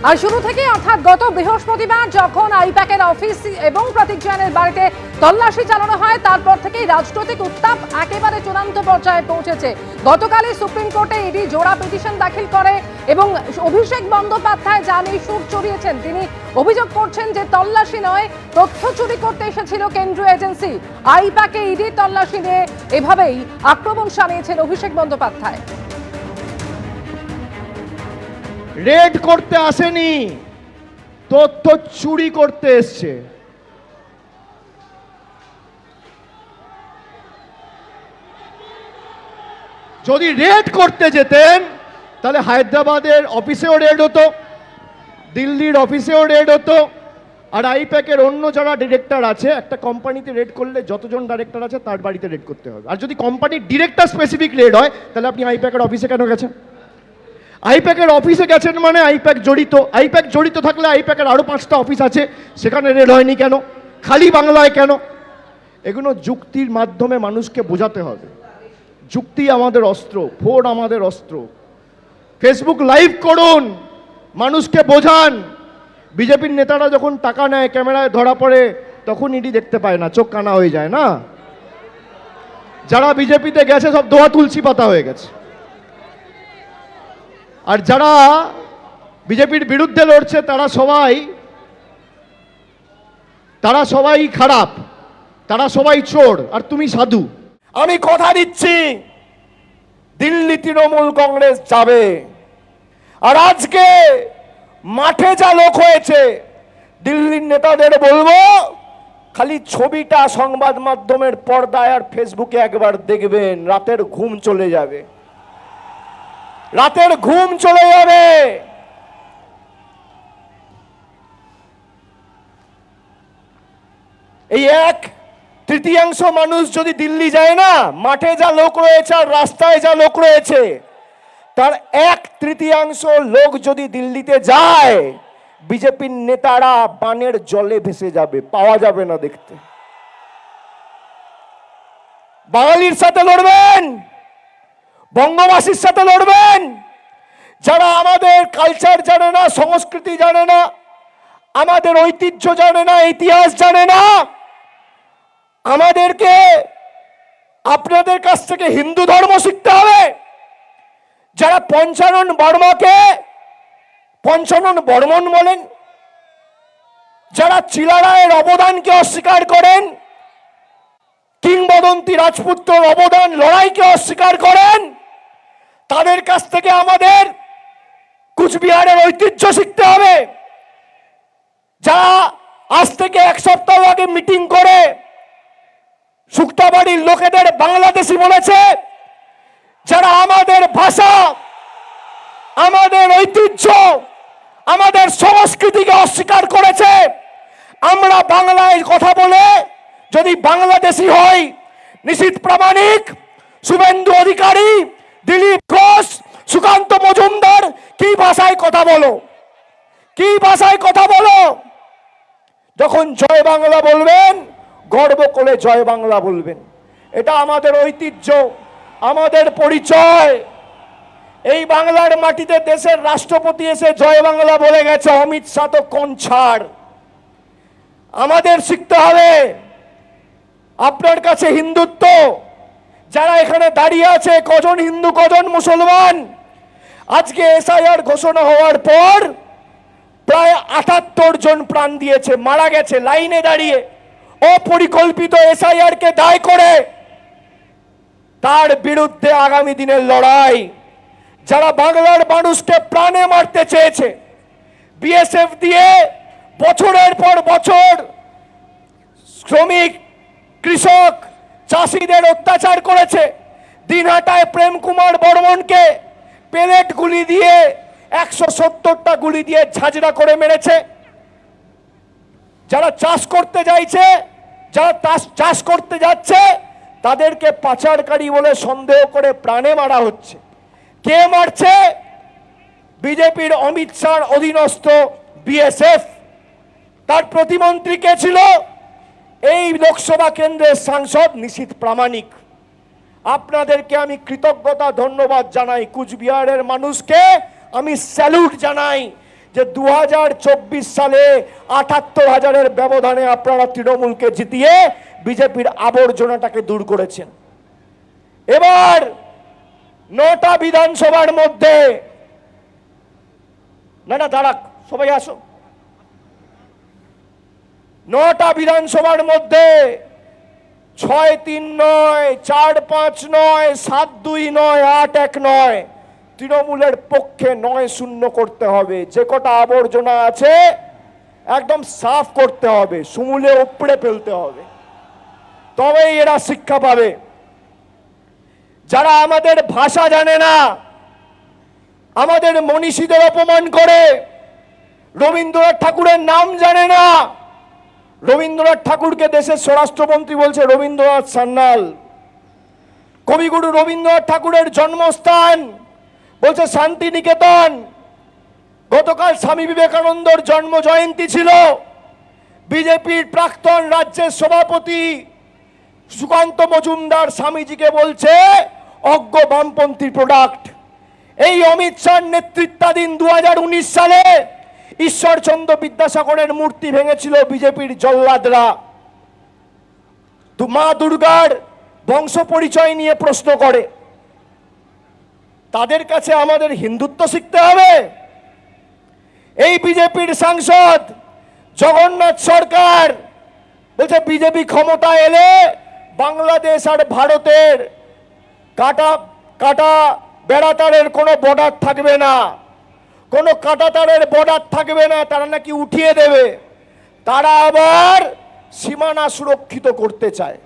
আর শুরু থেকে অর্থাৎ গত বৃহস্পতিবার যখন আইপ্যাকের অফিস এবং প্রতীক জৈনের বাড়িতে তল্লাশি চালানো হয়, তারপর থেকেই রাজনৈতিক উত্তাপ একেবারে চূড়ান্ত পর্যায়ে পৌঁছেছে। গতকালই সুপ্রিম কোর্টে ইডি জোড়া পিটিশন দাখিল করে এবং অভিষেক বন্দ্যোপাধ্যায় যা নিয়ে সুর চড়িয়েছেন, তিনি অভিযোগ করছেন যে তল্লাশি নয়, তথ্য চুরি করতে এসেছিল কেন্দ্রীয় এজেন্সি। আইপ্যাকে ইডি তল্লাশি নিয়ে এভাবেই আক্রমণ শানিয়েছেন অভিষেক বন্দ্যোপাধ্যায়। রেড করতে আসেনি, তথ্য চুরি করতে এসছে। যদি রেড করতে যেতেন তাহলে হায়দ্রাবাদের অফিসেও রেড হতো, দিল্লির অফিসেও রেড হতো, আর আইপ্যাকের অন্য যারা ডিরেক্টর আছে, একটা কোম্পানিতে রেড করলে যতজন ডাইরেক্টর আছে তার বাড়িতে রেড করতে হবে। আর যদি কোম্পানির ডিরেক্টর স্পেসিফিক রেড হয়, তাহলে আপনি আইপ্যাকের অফিসে কেন গেছেন? আইপ্যাকের অফিসে গেছেন মানে আইপ্যাক জড়িত। আইপ্যাক জড়িত থাকলে আইপ্যাকের আরও 5টা অফিস আছে, সেখানে রেড হয়নি কেন? খালি বাংলায় কেন? এগুলো যুক্তির মাধ্যমে মানুষকে বোঝাতে হবে। যুক্তি আমাদের অস্ত্র, ফোন আমাদের অস্ত্র। ফেসবুক লাইভ করুন, মানুষকে বোঝান। বিজেপির নেতারা যখন টাকা নেয়, ক্যামেরায় ধরা পড়ে, তখন ইডি দেখতে পায় না, চোখ কানা হয়ে যায় না? যারা বিজেপিতে গেছে সব দোয়া তুলসী পাতা হয়ে গেছে। আর যারা বিজেপির বিরুদ্ধে লড়ছে তারা সবাই খারাপ, তারা সবাই চোর, আর তুমি সাধু। আমি কথা দিচ্ছি, দিল্লি তৃণমূল কংগ্রেস যাবে। আর আজকে মাঠে যা লোক হয়েছে, দিল্লির নেতাদের বলবো, খালি ছবিটা সংবাদ মাধ্যমের পর্দায় আর ফেসবুকে একবার দেখবেন, রাতের ঘুম চলে যাবে, রাতের ঘুম চলে যাবে। এই 1/3 মানুষ যদি দিল্লি যায় না, মাঠে যা লোক রয়েছে আর রাস্তায় যা লোক রয়েছে, তার 1/3 লোক যদি দিল্লিতে যায়, বিজেপির নেতারা বানের জলে ভেসে যাবে, পাওয়া যাবে না দেখতে। বাঙালির সাথে লড়বেন, বঙ্গবাসীর সাথে লড়বেন। যারা আমাদের কালচার জানে না, সংস্কৃতি জানে না, আমাদের ঐতিহ্য জানে না, ইতিহাস জানে না, আমাদেরকে আপনাদের কাছ থেকে হিন্দু ধর্ম শিখতে হবে। যারা পঞ্চানন বর্মাকে পঞ্চানন বর্মন বলেন, যারা চিলারায়ের অবদানকে অস্বীকার করেন, কিংবদন্তি রাজপুত্রের অবদান লড়াইকে অস্বীকার করেন, তাদের কাছ থেকে আমাদের কুচবিহারের ঐতিহ্য শিখতে হবে। যারা আজ থেকে 1 সপ্তাহ আগে মিটিং করে শুক্তাবাড়ির লোকেদের বাংলাদেশি বলেছে, যারা আমাদের ভাষা, আমাদের ঐতিহ্য, আমাদের সংস্কৃতিকে অস্বীকার করেছে, আমরা বাংলায় কথা বলে যদি বাংলাদেশি হই, নিশীথ প্রামাণিক, শুভেন্দু অধিকারী, দিলীপ ঘোষ, সুকান্ত মজুমদার, কি ভাষায় কথা বলো, কি ভাষায় কথা বলো? যখন জয় বাংলা বলবেন, গর্ব করে জয় বাংলা বলবেন। এটা আমাদের ঐতিহ্য, আমাদের পরিচয়। এই বাংলার মাটিতে দেশের রাষ্ট্রপতি এসে জয় বাংলা বলে গেছে, অমিত শাহ তো কোন ছাড়। আমাদের শিখতে হবে। আপনার কাছে হিন্দুত্ব, যারা এখানে দাঁড়িয়ে আছে, কজন হিন্দু কজন মুসলমান? আজকে এসআইআর ঘোষণা হওয়ার পর প্রায় 78 জন প্রাণ দিয়েছে, মারা গেছে লাইনে দাঁড়িয়ে, অপরিকল্পিত এসআইআর কে দায় করে। তার বিরুদ্ধে আগামী দিনের লড়াই। যারা বাংলার মানুষকে প্রাণে মারতে চেয়েছে, বিএসএফ দিয়ে বছরের পর বছর শ্রমিক, কৃষক, চাষিদের অত্যাচার করেছে, দিনহাটায় প্রেম কুমার বর্মনকে পেলেট গুলি দিয়ে 170টা গুলি দিয়ে ঝাঁঝরা করে মেরেছে। যারা চাষ করতে যাচ্ছে, যারা চাষ করতে যাচ্ছে, তাদেরকে পাচারকারী বলে সন্দেহ করে প্রাণে মারা হচ্ছে। কে মারছে? বিজেপির অমিত শাহর অধীনস্থ বিএসএফ। তার প্রতিমন্ত্রী কে ছিল? এই লোকসভা কেন্দ্রের সাংসদ নিশীথ প্রামাণিক। আপনাদেরকে আমি কৃতজ্ঞতা ধন্যবাদ জানাই, কুচবিহারের মানুষকে আমি স্যালুট জানাই যে 2024 সালে 78,000-এর ব্যবধানে আপনারা তৃণমূলকে জিতিয়ে বিজেপির আবর্জনাটাকে দূর করেছেন। এবার 9টা বিধানসভার মধ্যে, না দাঁড়াক, সবাই আসো, 9টা বিধানসভার মধ্যে 6-3 নয়, 4-5 নয়, 7-2 নয়, 8-1 নয়, তৃণমূলের পক্ষে 9-0 করতে হবে। যে কটা আবর্জনা আছে একদম সাফ করতে হবে, সমূলে উপড়ে ফেলতে হবে, তবেই এরা শিক্ষা পাবে। যারা আমাদের ভাষা জানে না, আমাদের মনীষীদের অপমান করে, রবীন্দ্রনাথ ঠাকুরের নাম জানে না, রবীন্দ্রনাথ ঠাকুরকে দেশের স্বরাষ্ট্রমন্ত্রী বলছে রবীন্দ্রনাথ সান্যাল, কবিগুরু রবীন্দ্রনাথ ঠাকুরের জন্মস্থান বলছে শান্তিনিকেতন। গতকাল স্বামী বিবেকানন্দর জন্ম জয়ন্তী ছিল, বিজেপির প্রাক্তন রাজ্যের সভাপতি সুকান্ত মজুমদার স্বামীজিকে বলছে অজ্ঞ বামপন্থী প্রোডাক্ট। এই অমিত শাহ নেতৃত্বাধীন 2019 সালে ঈশ্বরচন্দ্র বিদ্যাসাগরের মূর্তি ভেঙেছিল বিজেপির জল্লাদরা। মা দুর্গার বংশ পরিচয় নিয়ে প্রশ্ন করে, তাদের কাছে আমাদের হিন্দুত্ব শিখতে হবে? এই বিজেপির সাংসদ জগন্নাথ সরকার বলছে বিজেপি ক্ষমতা এলে বাংলাদেশ আর ভারতের কাটা কাটা বেড়াতারের কোনো বর্ডার থাকবে না, কোনো কাটাতারের বর্ডার থাকবে না, তারা নাকি উঠিয়ে দেবে। তারা আবার সীমানা সুরক্ষিত করতে চায়।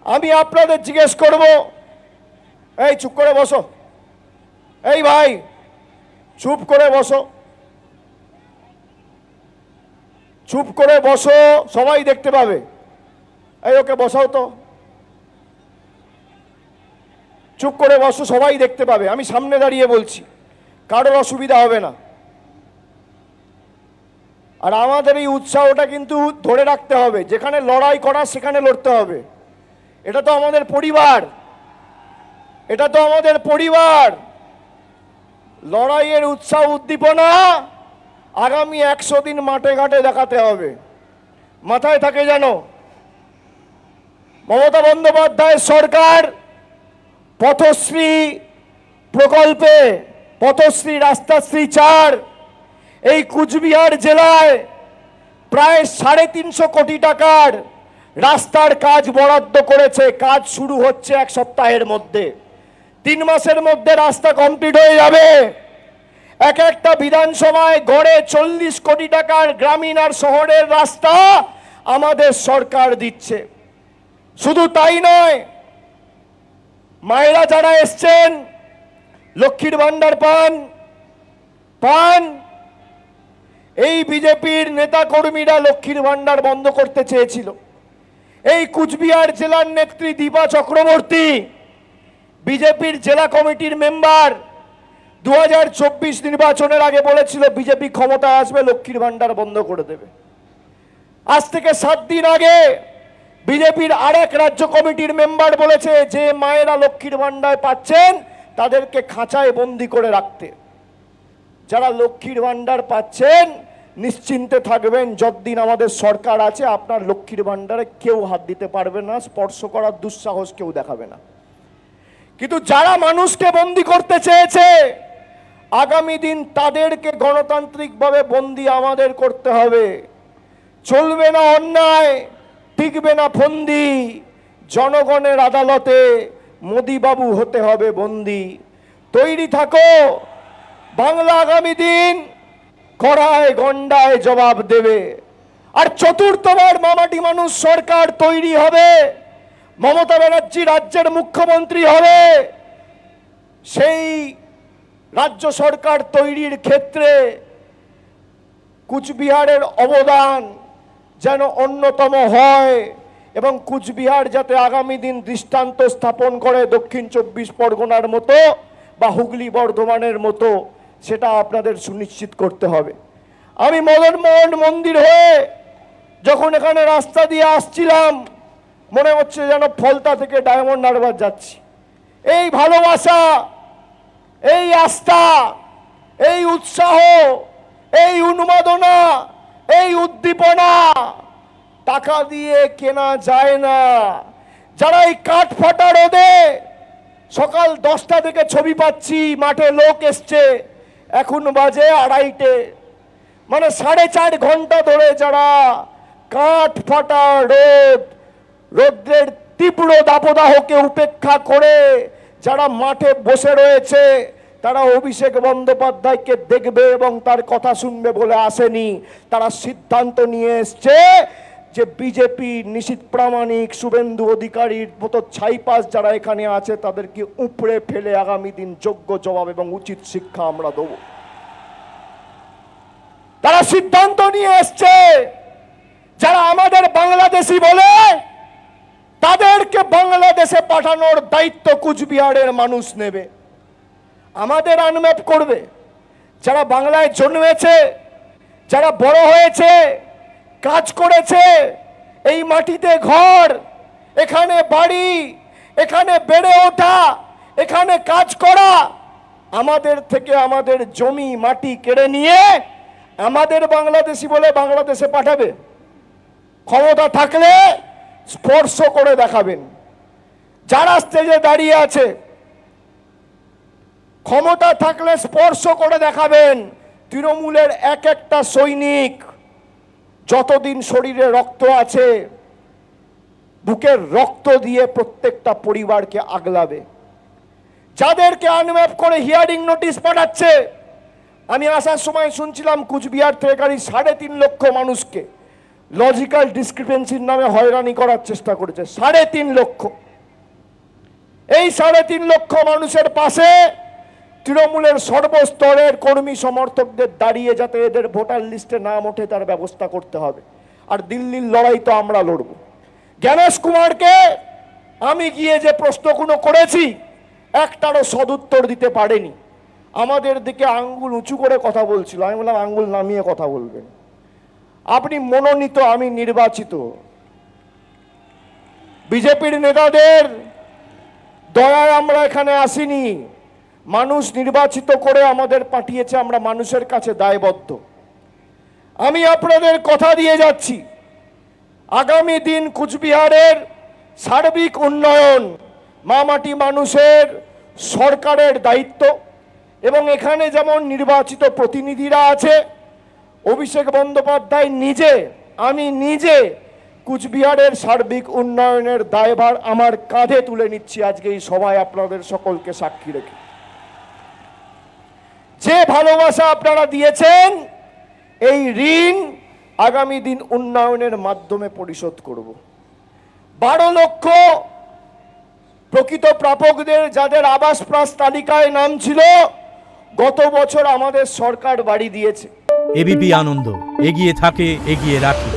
আমি আপনাদের জিজ্ঞেস করব, এই চুপ করে বসো, এই ভাই চুপ করে বসো, চুপ করে বসো, সবাই দেখতে পাবে। এই ওকে বসাও তো, চুপ করে বসো, সবাই দেখতে পাবে, আমি সামনে দাঁড়িয়ে বলছি, কারোর অসুবিধা হবে না। আর আমাদের এই উৎসাহটা কিন্তু ধরে রাখতে হবে, যেখানে লড়াই করা সেখানে লড়তে হবে। এটা তো আমাদের পরিবার, এটা তো আমাদের পরিবার। লড়াইয়ের উৎসাহ উদ্দীপনা আগামী 100 দিন মাঠে ঘাটে দেখাতে হবে, মাথায় থাকে যেন। মমতা বন্দ্যোপাধ্যায়ের সরকার পথশ্রী প্রকল্পে, পথশ্রী রাস্তাশ্রী 4 এই কুচবিহার জেলায় প্রায় 350 কোটি টাকার রাস্তার কাজ বরাদ্দ করেছে। কাজ শুরু হচ্ছে 1 সপ্তাহের মধ্যে, 3 মাসের মধ্যে রাস্তা কমপ্লিট হয়ে যাবে। এক একটা বিধানসভায় গড়ে 40 কোটি টাকার গ্রামীণ আর শহরের রাস্তা আমাদের সরকার দিচ্ছে। শুধু তাই নয়, মায়েরা যারা এসছেন লক্ষ্মীর ভান্ডার পান, এই বিজেপির নেতা কর্মীরা লক্ষ্মীর ভান্ডার বন্ধ করতে চেয়েছিল। এই কুচবিহার জেলার নেত্রী দীপা চক্রবর্তী, বিজেপির জেলা কমিটির মেম্বার, 2024 নির্বাচনের আগে বলেছিল বিজেপি ক্ষমতায় আসবে লক্ষ্মীর ভান্ডার বন্ধ করে দেবে। আজ থেকে 7 দিন আগে বিজেপির আরেক রাজ্য কমিটির মেম্বার বলেছে যে মায়েরা লক্ষ্মীর ভান্ডার পাচ্ছেন তাদেরকে খাঁচায় বন্দি করে রাখতে। যারা লক্ষ্মীর ভান্ডার পাচ্ছেন নিশ্চিন্তে থাকবেন, যতদিন আমাদের সরকার আছে আপনার লক্ষ্মীর ভান্ডারে কেউ হাত দিতে পারবে না, স্পর্শ করার দুঃসাহস কেউ দেখাবে না। কিন্তু যারা মানুষকে বন্দি করতে চেয়েছে, আগামী দিন তাদেরকে গণতান্ত্রিকভাবে বন্দি আমাদের করতে হবে। চলবে না অন্যায়, টিকবে না ফন্দি, জনগণের আদালতে মোদিবাবু হতে হবে বন্দি। তৈরি থাকো, বাংলা আগামী দিন কড়ায় গন্ডায় জবাব দেবে। আর চতুর্থবার মামাটি মানুষ সরকার তৈরি হবে, মমতা ব্যানার্জি রাজ্যের মুখ্যমন্ত্রী হবে। সেই রাজ্য সরকার তৈরির ক্ষেত্রে কুচবিহারের অবদান যেন অন্যতম হয় এবং কুচবিহার যাতে আগামী দিন দৃষ্টান্ত স্থাপন করে দক্ষিণ 24 পরগনার মতো বা হুগলি বর্ধমানের মতো, সেটা আপনাদের সুনিশ্চিত করতে হবে। আমি মদন মোহন মন্দির হয়ে যখন এখানে রাস্তা দিয়ে আসছিলাম, মনে হচ্ছে যেন ফলতা থেকে ডায়মন্ড হারবার যাচ্ছি। এই ভালোবাসা, এই আস্থা, এই উৎসাহ এই উন্মাদনা, এই উদ্দীপনা টাকা দিয়ে কেনা যায় না। যারা এই কাঠ ফাটা রোদে সকাল 10টা থেকে ছবি পাচ্ছি, মাঠে লোক এসছে, এখন বাজে 2:30, মানে 4.5 ঘন্টা ধরে যারা কাঠ ফাটা রোদ্রের তীব্র দাবদাহকে উপেক্ষা করে যারা মাঠে বসে রয়েছে, তারা অভিষেক বন্দ্যোপাধ্যায়কে দেখবে এবং তার কথা শুনবে বলে আসেনি। তারা সিদ্ধান্ত নিয়ে এসছে যে বিজেপি নিশীথ প্রামাণিক, শুভেন্দু অধিকারীর মতো ছাইপাস যারা এখানে আছে তাদেরকে উপড়ে ফেলে আগামী দিন যোগ্য জবাব এবং উচিত শিক্ষা আমরা দেব। তারা সিদ্ধান্ত নিয়ে এসছে যারা আমাদের বাংলাদেশি বলে তাদেরকে বাংলাদেশে পাঠানোর দায়িত্ব কুচবিহারের মানুষ নেবে, আমাদের আনম্যাপ করবে। যারা বাংলায় জন্মেছে, যারা বড় হয়েছে, কাজ করেছে, এই মাটিতে ঘর, এখানে বাড়ি, এখানে বেড়ে ওঠা, এখানে কাজ করা, আমাদের থেকে আমাদের জমি মাটি কেড়ে নিয়ে আমাদের বাংলাদেশি বলে বাংলাদেশে পাঠাবে। ক্ষমতা থাকলে স্পর্শ করে দেখাবেন। যারা স্টেজে দাঁড়িয়ে আছে, ক্ষমতা থাকলে স্পর্শ করে দেখাবেন তৃণমূলের এক একটা সৈনিক যতদিন শরীরে রক্ত আছে বুকের রক্ত দিয়ে প্রত্যেকটা পরিবারকে আগলাবে। যাদেরকে আনম্যাপ করে হিয়ারিং নোটিশ পাঠাচ্ছে, আমি আসার সময় শুনছিলাম কুচবিহার থেকে গাড়ি 3.5 লক্ষ মানুষকে লজিক্যাল ডিসক্রিপেন্সির নামে হয়রানি করার চেষ্টা করেছে। 3.5 লক্ষ। এই 3.5 লক্ষ মানুষের পাশে তৃণমূলের সর্বস্তরের কর্মী সমর্থকদের দাঁড়িয়ে যাতে এদের ভোটার লিস্টে নাম ওঠে তার ব্যবস্থা করতে হবে। আর দিল্লির লড়াই তো আমরা লড়ব। জ্ঞানেশ কুমারকে আমি গিয়ে যে প্রশ্নগুলো করেছি একটারও সদুত্তর দিতে পারেনি। আমাদের দিকে আঙ্গুল উঁচু করে কথা বলছিল। আমি বললাম আঙ্গুল নামিয়ে কথা বলবেন, আপনি মনোনীত, আমি নির্বাচিত। বিজেপির নেতাদের দয়ায় আমরা এখানে আসিনি, মানুষ নির্বাচিত করে আমাদের পাঠিয়েছে, আমরা মানুষের কাছে দায়বদ্ধ। আমি আপনাদের কথা দিয়ে যাচ্ছি, আগামী দিন কুচবিহারের সার্বিক উন্নয়ন মামাটি মানুষের সরকারের দায়িত্ব। এবং এখানে যেমন নির্বাচিত প্রতিনিধিরা আছে, অভিষেক বন্দ্যোপাধ্যায় নিজে, আমি নিজে কুচবিহারের সার্বিক উন্নয়নের দায়ভার আমার কাঁধে তুলে নিচ্ছি আজকে এই সভায় আপনাদের সকলকে সাক্ষী রেখে। যে ভালোবাসা আপনারা দিয়েছেন এই ঋণ আগামী দিন উন্নয়নের মাধ্যমে পরিশোধ করব। 12 লক্ষ প্রকৃত প্রাপকদের যাদের আবাস প্রাস তালিকায় নাম ছিল গত বছর আমাদের সরকার বাড়ি দিয়েছে। এবিপি আনন্দ, এগিয়ে থাকে, এগিয়ে রাখে।